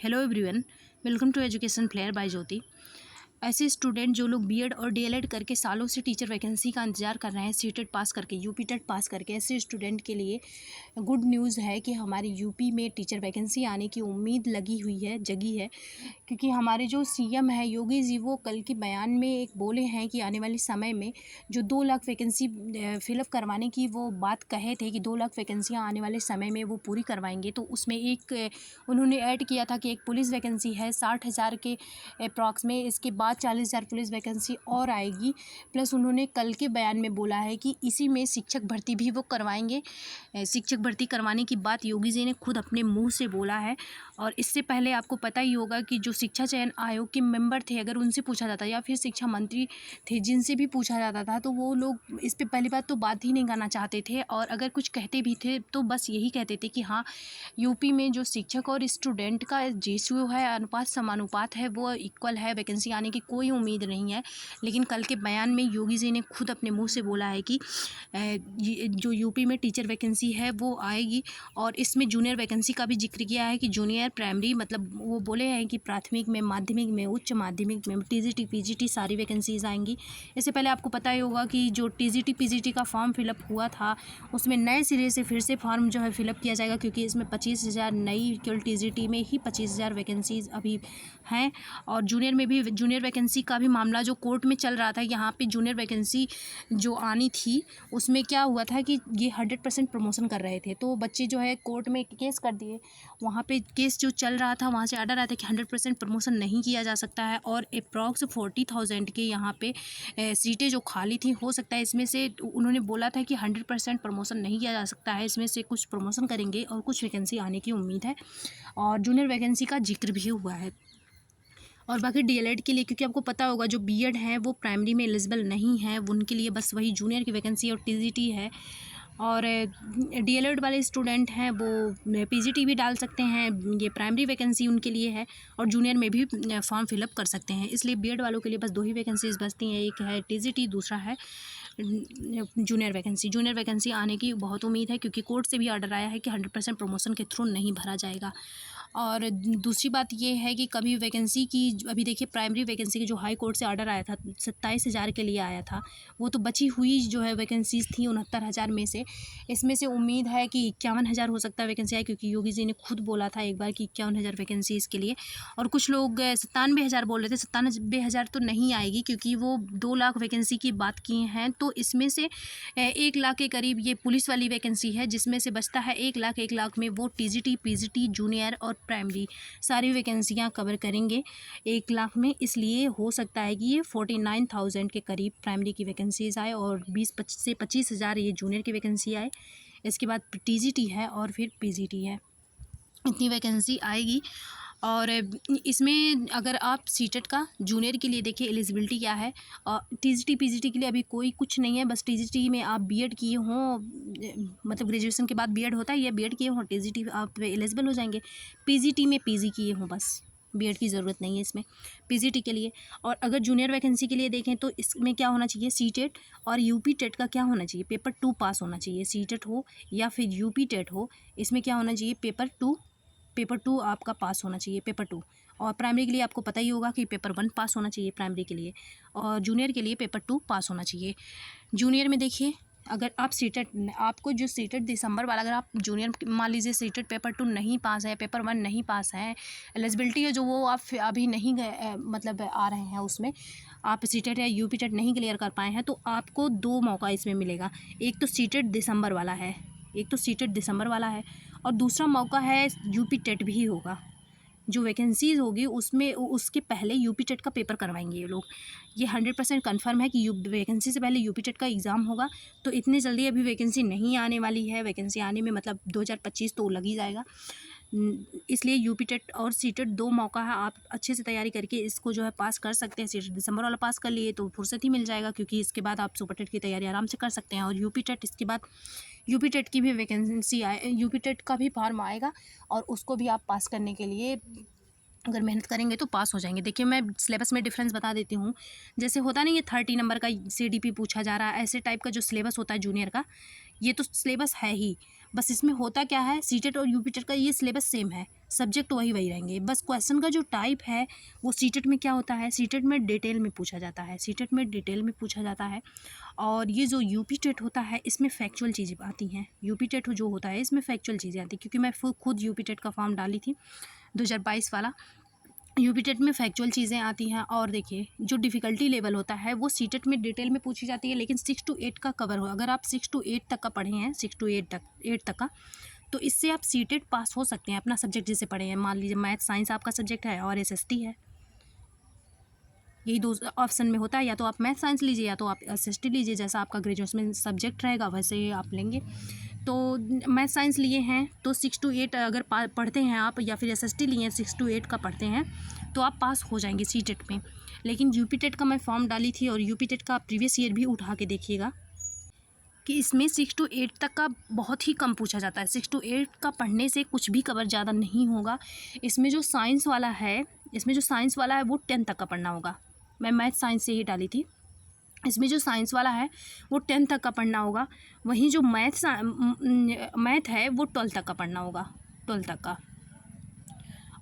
Hello everyone, welcome to education flair by Jyoti. ऐसे student जो लोग बीएड और डीएलएड करके सालों से टीचर वैकेंसी का इंतजार कर रहे हैं, सीटेट पास करके, यूपी टेट पास करके, ऐसे स्टूडेंट के लिए गुड न्यूज़ है कि हमारे यूपी में टीचर वैकेंसी आने की उम्मीद लगी हुई है, जगी है। क्योंकि हमारे जो सीएम है योगी जी, वो कल के बयान में एक बोले हैं कि आने वाले समय में जो 2 लाख वैकेंसी फिलअप करवाने की वो बात कहे थे कि 2 लाख वैकेंसियाँ आने वाले समय में वो पूरी करवाएंगे। तो उसमें एक उन्होंने ऐड किया था कि एक पुलिस वैकेंसी है 60,000 के अप्रॉक्स में, इसके बाद 40,000 पुलिस वैकेंसी और आएगी। प्लस उन्होंने कल के बयान में बोला है कि इसी में शिक्षक भर्ती भी वो करवाएंगे। शिक्षक भर्ती करवाने की बात योगी जी ने खुद अपने मुंह से बोला है। और इससे पहले आपको पता ही होगा कि जो शिक्षा चयन आयोग के मेंबर थे, अगर उनसे पूछा जाता या फिर शिक्षा मंत्री थे जिनसे भी पूछा जाता था, तो वो लोग इस पर पहली बात तो बात ही नहीं करना चाहते थे। और अगर कुछ कहते भी थे तो बस यही कहते थे कि हाँ, यूपी में जो शिक्षक और स्टूडेंट का रेशियो है, अनुपात समानुपात है, वो इक्वल है, वैकेंसी आने की कोई उम्मीद नहीं है। लेकिन कल के बयान में योगी जी ने खुद अपने मुंह से बोला है कि जो यूपी में टीचर वैकेंसी है वो आएगी। और इसमें जूनियर वैकेंसी का भी जिक्र किया है कि जूनियर प्राइमरी, मतलब वो बोले हैं कि प्राथमिक में, माध्यमिक में, उच्च माध्यमिक में, टीजीटी पीजीटी सारी वैकेंसीज आएंगी। इससे पहले आपको पता ही होगा कि जो टीजीटी पीजीटी का फॉर्म फिलअप हुआ था, उसमें नए सिरे से फिर से फॉर्म जो है फिलअप किया जाएगा, क्योंकि इसमें 25,000 नई, केवल टीजीटी में ही 25,000 वैकेंसीज अभी हैं। और जूनियर में भी जूनियर वैकेंसी का भी मामला जो कोर्ट में चल रहा था, यहाँ पे जूनियर वैकेंसी जो आनी थी उसमें क्या हुआ था कि ये 100% प्रमोशन कर रहे थे, तो बच्चे जो है कोर्ट में केस कर दिए। वहाँ पे केस जो चल रहा था, वहाँ से आर्डर आया था कि 100% प्रमोशन नहीं किया जा सकता है। और अप्रॉक्स 40,000 के यहाँ पे सीटें जो खाली थी, हो सकता है इसमें से, उन्होंने बोला था कि 100% प्रमोशन नहीं किया जा सकता है, इसमें से कुछ प्रमोशन करेंगे और कुछ वैकेंसी आने की उम्मीद है। और जूनियर वैकेंसी का जिक्र भी हुआ है। और बाकी डीएलएड के लिए, क्योंकि आपको पता होगा जो बीएड है वो प्राइमरी में एलिजिबल नहीं है, उनके लिए बस वही जूनियर की वैकेंसी और टीजीटी है। और डीएलएड वाले स्टूडेंट हैं वो पीजीटी भी डाल सकते हैं, ये प्राइमरी वैकेंसी उनके लिए है। और जूनियर में भी फॉर्म फिलअप कर सकते हैं। इसलिए बीएड वालों के लिए बस 2 ही वैकेंसीज बचती हैं, एक है टीजीटी, दूसरा है जूनियर वैकेंसी। जूनियर वैकेंसी आने की बहुत उम्मीद है, क्योंकि कोर्ट से भी ऑर्डर आया है कि 100% प्रमोशन के थ्रू नहीं भरा जाएगा। और दूसरी बात ये है कि कभी वैकेंसी की, अभी देखिए प्राइमरी वैकेंसी की जो हाई कोर्ट से ऑर्डर आया था 27,000 के लिए आया था, वो तो बची हुई जो है वैकेंसीज थी 69,000 में से। इसमें से उम्मीद है कि 51,000 हो सकता है वैकेंसी आए, क्योंकि योगी जी ने खुद बोला था एक बार कि 51,000 वैकेंसी इसके लिए। और कुछ लोग 97,000 बोल रहे थे। 97,000 तो नहीं आएगी, क्योंकि वो 2 लाख वैकेंसी की बात की हैं। तो इसमें से 1 लाख के करीब ये पुलिस वाली वैकेंसी है, जिसमें से बचता है 1 लाख। 1 लाख में वो टीजीटी पीजीटी जूनियर और प्राइमरी सारी वैकेंसियां कवर करेंगे 1 लाख में। इसलिए हो सकता है कि ये 49,000 के करीब प्राइमरी की वैकेंसीज आए और 20 से 25,000 ये जूनियर की वैकेंसी आए। इसके बाद टीजीटी है और फिर पीजीटी है, इतनी वैकेंसी आएगी। और इसमें अगर आप सीटेट का जूनियर के लिए देखिए एलिजिबिलिटी क्या है, और टीजीटी पीजीटी के लिए अभी कोई कुछ नहीं है। बस टीजीटी में आप बीएड किए हों, मतलब ग्रेजुएशन के बाद बीएड होता है, या बीएड किए हों, टीजीटी आप एलिजिबल हो जाएंगे। पीजीटी में पीजी किए हों, बस बीएड की ज़रूरत नहीं है इसमें पीजीटी के लिए। और अगर जूनियर वैकेंसी के लिए देखें तो इसमें क्या होना चाहिए, सीटेट और यूपी टेट का क्या होना चाहिए, पेपर 2 पास होना चाहिए। सीटेट हो या फिर यूपी टेट हो, इसमें क्या होना चाहिए, पेपर टू आपका पास होना चाहिए, पेपर 2। और प्राइमरी के लिए आपको पता ही होगा कि पेपर 1 पास होना चाहिए प्राइमरी के लिए, और जूनियर के लिए पेपर 2 पास होना चाहिए। जूनियर में देखिए, अगर आप सीटेट, आपको जो सीटेट दिसंबर वाला, अगर आप जूनियर मान लीजिए सीटेट पेपर 2 नहीं पास है, पेपर 1 नहीं पास है, एलिजिबिलिटी है जो वो आप अभी नहीं गए, मतलब आ रहे हैं उसमें, आप सीटेट या यूपी टेट नहीं क्लियर कर पाए हैं, तो आपको 2 मौका इसमें मिलेगा। एक तो सीटेट दिसंबर वाला है, और दूसरा मौका है यूपी टेट भी होगा। जो वैकेंसीज होगी उसमें उसके पहले यूपी टेट का पेपर करवाएंगे ये लोग। ये 100% कन्फर्म है कि वैकेंसी से पहले यूपी टेट का एग्ज़ाम होगा। तो इतनी जल्दी अभी वैकेंसी नहीं आने वाली है। वैकेंसी आने में मतलब 2025 तो लग ही जाएगा। इसलिए यूपी टेट और सीटेट 2 मौका है, आप अच्छे से तैयारी करके इसको जो है पास कर सकते हैं। सीटेट दिसंबर वाला पास कर लिए तो फुर्सत ही मिल जाएगा, क्योंकि इसके बाद आप सुपर टेट की तैयारी आराम से कर सकते हैं। और यूपी टेट, इसके बाद यूपी टेट की भी वैकेंसी आए, यूपी टेट का भी फॉर्म आएगा, और उसको भी आप पास करने के लिए अगर मेहनत करेंगे तो पास हो जाएंगे। देखिए मैं सिलेबस में डिफरेंस बता देती हूँ। जैसे होता नहीं है 30 नंबर का सीडीपी पूछा जा रहा है, ऐसे टाइप का जो सिलेबस होता है जूनियर का, ये तो सिलेबस है ही, बस इसमें होता क्या है, सीटेट और यूपीटेट का ये सिलेबस सेम है, सब्जेक्ट वही रहेंगे, बस क्वेश्चन का जो टाइप है वो सीटेट में क्या होता है, सीटेट में डिटेल में पूछा जाता है, सीटेट में डिटेल में पूछा जाता है। और ये जो यूपीटेट होता है इसमें फैक्चुअल चीज़ें आती हैं, यूपीटेट जो होता है इसमें फैक्चुअल चीज़ें आती हैं, क्योंकि मैं खुद यूपीटेट का फॉर्म डाली थी 2022 वाला। यूपीटेट में फैक्चुअल चीज़ें आती हैं। और देखिए जो डिफ़िकल्टी लेवल होता है वो सीटेट में डिटेल में पूछी जाती है, लेकिन 6 to 8 का कवर हो, अगर आप 6 to 8 तक का पढ़े हैं, 6 to 8 तक का, तो इससे आप सीटेट पास हो सकते हैं अपना सब्जेक्ट जैसे पढ़े हैं। मान लीजिए मैथ साइंस आपका सब्जेक्ट है और एसएसटी है, यही दो ऑप्शन में होता है, या तो आप मैथ साइंस लीजिए या तो आप एसएसटी लीजिए, जैसा आपका ग्रेजुएशन में सब्जेक्ट रहेगा वैसे आप लेंगे। तो मैथ साइंस लिए हैं तो 6 to 8 अगर पढ़ते हैं आप, या फिर एसएसटी लिए हैं 6 to 8 का पढ़ते हैं, तो आप पास हो जाएंगे सीटेट में। लेकिन यूपीटेट का मैं फॉर्म डाली थी, और यूपीटेट का प्रीवियस ईयर भी उठा के देखिएगा कि इसमें 6 to 8 तक का बहुत ही कम पूछा जाता है, 6 to 8 का पढ़ने से कुछ भी कवर ज़्यादा नहीं होगा। इसमें जो साइंस वाला है वो 10 तक का पढ़ना होगा, मैं मैथ साइंस से ही डाली थी। इसमें जो साइंस वाला है वो 10 तक का पढ़ना होगा, वहीं जो मैथ है वो 12 तक का पढ़ना होगा, 12 तक का।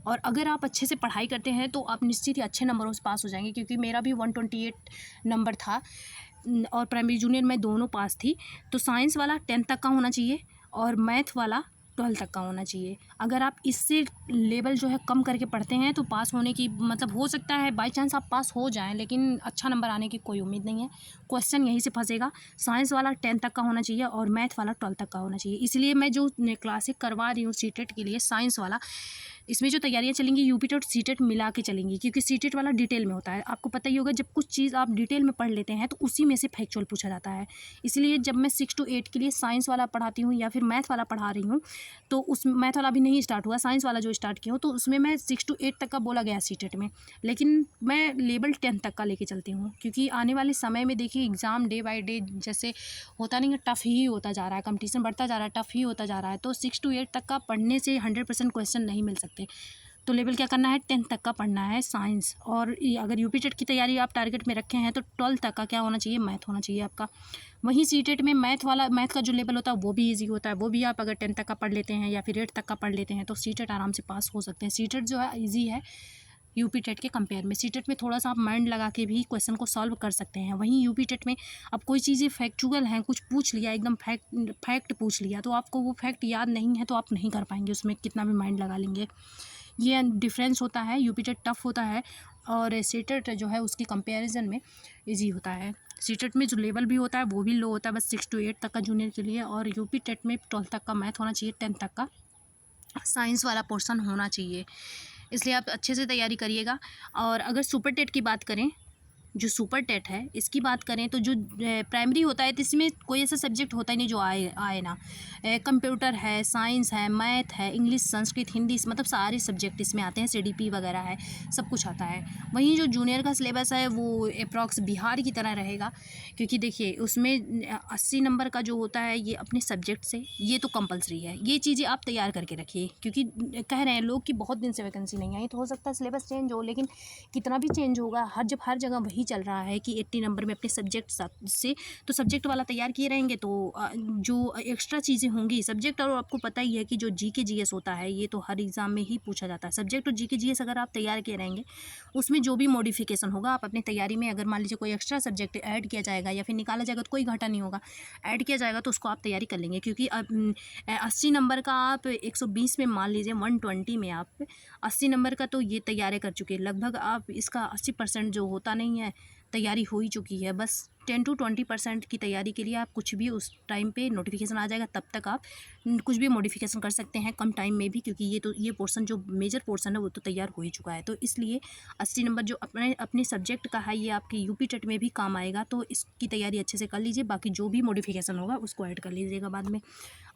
और अगर आप अच्छे से पढ़ाई करते हैं तो आप निश्चित ही अच्छे नंबरों से पास हो जाएंगे, क्योंकि मेरा भी 128 नंबर था और प्राइमरी जूनियर मैं दोनों पास थी। तो साइंस वाला 10 तक का होना चाहिए और मैथ वाला 12 तक का होना चाहिए। अगर आप इससे लेवल जो है कम करके पढ़ते हैं तो पास होने की मतलब हो सकता है बाई चांस आप पास हो जाएं, लेकिन अच्छा नंबर आने की कोई उम्मीद नहीं है, क्वेश्चन यहीं से फंसेगा। साइंस वाला 10 तक का होना चाहिए और मैथ वाला 12 तक का होना चाहिए। इसलिए मैं जो क्लासेस करवा रही हूँ सीटेट के लिए साइंस वाला, इसमें जो तैयारियां चलेंगी यूपीटेट और सीटेट मिला के चलेंगी, क्योंकि सीटेट वाला डिटेल में होता है। आपको पता ही होगा जब कुछ चीज़ आप डिटेल में पढ़ लेते हैं तो उसी में से फैक्चुअल पूछा जाता है। इसलिए जब मैं 6 to 8 के लिए साइंस वाला पढ़ाती हूँ या फिर मैथ वाला पढ़ा रही हूँ, तो उस मैथ वाला अभी नहीं स्टार्ट हुआ, साइंस वाला जो स्टार्ट किया हूँ, तो उसमें मैं 6 to 8 तक का बोला गया सीटेट में, लेकिन मैं लेवल 10 तक का लेके चलती हूँ, क्योंकि आने वाले समय में देखिए एग्ज़ाम डे बाई डे जैसे होता नहीं है, टफ़ ही होता जा रहा है, कंपटीशन बढ़ता जा रहा है, टफ़ ही होता जा रहा है। तो 6 to 8 तक का पढ़ने से 100% क्वेश्चन नहीं मिल सकते। तो लेवल क्या करना है, 10 तक का पढ़ना है साइंस। और अगर यूपीटेट की तैयारी आप टारगेट में रखे हैं तो 12 तक का क्या होना चाहिए, मैथ होना चाहिए आपका। वहीं सीटेट में मैथ का जो लेवल होता है वो भी इजी होता है, वो भी आप अगर 10 तक का पढ़ लेते हैं या फिर 8 तक का पढ़ लेते हैं तो सीटेट आराम से पास हो सकते हैं। सीटेट जो है ईजी है यूपीटेट के कंपेयर में। सीटेट में थोड़ा सा आप माइंड लगा के भी क्वेश्चन को सॉल्व कर सकते हैं, वहीं यूपीटेट में अब कोई चीज़ें फैक्चुअल हैं, कुछ पूछ लिया एकदम फैक्ट पूछ लिया, तो आपको वो फैक्ट याद नहीं है तो आप नहीं कर पाएंगे, उसमें कितना भी माइंड लगा लेंगे। ये डिफरेंस होता है, यूपीटेट टफ होता है और सीटेट जो है उसकी कंपैरिजन में इजी होता है। सीटेट में जो लेवल भी होता है वो भी लो होता है, बस 6 to 8 तक का जूनियर के लिए, और यूपीटेट में 12 तक का मैथ होना चाहिए, 10 तक का साइंस वाला पोर्शन होना चाहिए। इसलिए आप अच्छे से तैयारी करिएगा। और अगर सुपर टेट की बात करें, जो सुपर टेट है इसकी बात करें तो जो प्राइमरी होता है तो इसमें कोई ऐसा सब्जेक्ट होता ही नहीं जो आए ना। कंप्यूटर है, साइंस है, मैथ है, इंग्लिश, संस्कृत, हिंदी, मतलब सारे सब्जेक्ट इसमें आते हैं, सीडीपी वगैरह है, सब कुछ आता है। वहीं जो जूनियर का सिलेबस है वो अप्रॉक्स बिहार की तरह रहेगा, क्योंकि देखिए उसमें 80 नंबर का जो होता है ये अपने सब्जेक्ट से, ये तो कंपलसरी है, ये चीज़ें आप तैयार करके रखिए, क्योंकि कह रहे हैं लोग कि बहुत दिन से वैकेंसी नहीं आई, तो हो सकता है सिलेबस चेंज हो, लेकिन कितना भी चेंज होगा जब हर जगह वही चल रहा है कि 80 नंबर में अपने सब्जेक्ट से, तो सब्जेक्ट वाला तैयार किए रहेंगे तो जो एक्स्ट्रा चीज़ें होंगी सब्जेक्ट, और आपको पता ही है कि जो जीके जीएस होता है ये तो हर एग्ज़ाम में ही पूछा जाता है। सब्जेक्ट और जीके जीएस अगर आप तैयार किए रहेंगे उसमें जो भी मॉडिफिकेशन होगा आप अपनी तैयारी में, अगर मान लीजिए कोई एक्स्ट्रा सब्जेक्ट ऐड किया जाएगा या फिर निकाला जाएगा तो कोई घाटा नहीं होगा, ऐड किया जाएगा तो उसको आप तैयारी कर लेंगे। क्योंकि 80 नंबर का आप 120 में, मान लीजिए 120 में आप 80 नंबर का तो ये तैयारी कर चुके हैं, लगभग आप इसका 80% जो होता नहीं है तैयारी हो ही चुकी है। बस 10 to 20% की तैयारी के लिए आप कुछ भी उस टाइम पे नोटिफिकेशन आ जाएगा तब तक आप कुछ भी मॉडिफिकेशन कर सकते हैं कम टाइम में भी, क्योंकि ये पोर्शन जो मेजर पोर्शन है वो तो तैयार हो ही चुका है। तो इसलिए 80 नंबर जो अपने सब्जेक्ट का है ये आपके यूपी टेट में भी काम आएगा, तो इसकी तैयारी अच्छे से कर लीजिए। बाकी जो भी मॉडिफिकेशन होगा उसको ऐड कर लीजिएगा बाद में।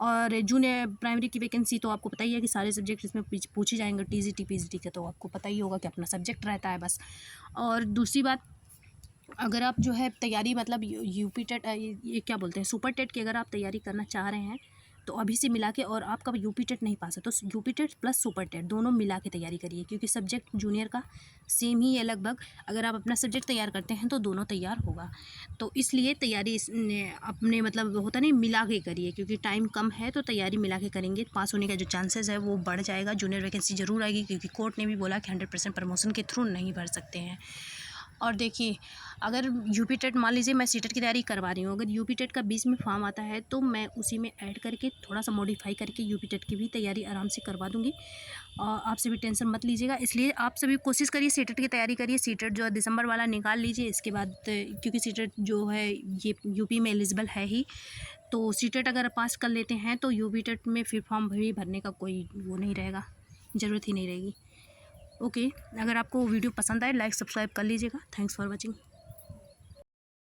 और जूनियर प्राइमरी की वैकेंसी तो आपको पता ही है कि सारे सब्जेक्ट इसमें पूछे जाएंगे, टीजीटी पीजीटी का तो आपको पता ही होगा कि अपना सब्जेक्ट रहता है बस। और दूसरी बात, अगर आप जो है तैयारी मतलब यूपी टेट ये क्या बोलते हैं सुपर टेट की अगर आप तैयारी करना चाह रहे हैं तो अभी से मिला के, और आपका यूपी टेट नहीं पास है तो UP TET plus super TET दोनों मिला के तैयारी करिए, क्योंकि सब्जेक्ट जूनियर का सेम ही है लगभग। अगर आप अपना सब्जेक्ट तैयार करते हैं तो दोनों तैयार होगा। तो इसलिए तैयारी अपने मतलब होता नहीं मिला के करिए, क्योंकि टाइम कम है तो तैयारी मिला के करेंगे, पास होने का जो चांसेस है वो बढ़ जाएगा। जूनियर वैकेंसी ज़रूर आएगी, क्योंकि कोर्ट ने भी बोला कि 100% प्रमोशन के थ्रू नहीं भर सकते हैं। और देखिए, अगर यूपी टेट मान लीजिए मैं सीटेट की तैयारी करवा रही हूँ, अगर यूपी टेट का 20 में फॉर्म आता है तो मैं उसी में ऐड करके थोड़ा सा मॉडिफाई करके यूपी टेट की भी तैयारी आराम से करवा दूँगी। और आपसे भी टेंशन मत लीजिएगा, इसलिए आप सभी कोशिश करिए सीटेट की तैयारी करिए। सीटेट जो है दिसंबर वाला निकाल लीजिए, इसके बाद क्योंकि सीटेट जो है ये यूपी में एलिजिबल है ही, तो सीटेट अगर पास कर लेते हैं तो यूपी टेट में फिर फॉर्म भी भरने का कोई वो नहीं रहेगा, ज़रूरत ही नहीं रहेगी। ओके, अगर आपको वीडियो पसंद आए लाइक सब्सक्राइब कर लीजिएगा। Thanks for watching.